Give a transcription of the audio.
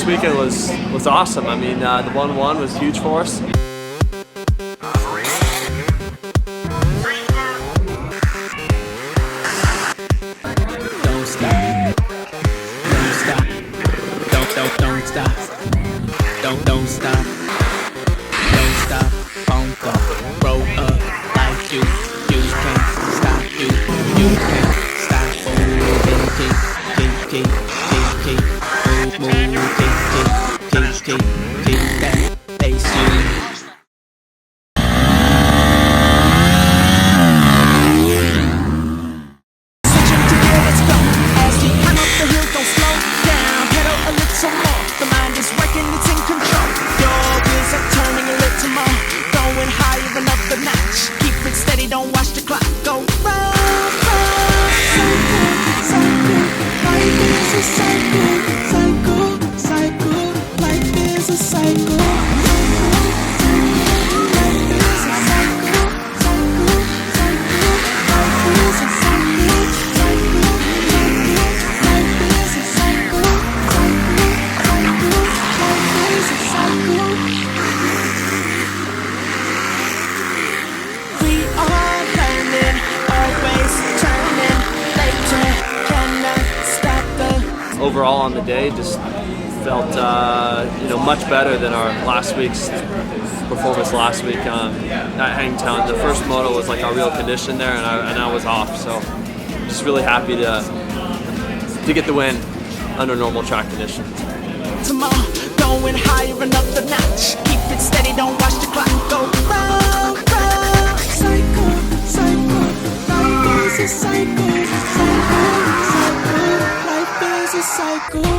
weekend was awesome. I mean, the 1-1 was huge for us. Don't stop, funk up, roll up like you can't stop, you can't stop, keep that bass, don't watch the clock go round, life is a cycle. Overall on the day, just felt much better than our last week's performance last week at Hangtown. The first moto was like our real condition there, and I was off. So just really happy to get the win under normal track conditions. Tomorrow, going higher another notch. Keep it steady, don't watch the clock go round, round. Cycle, life is a cycle.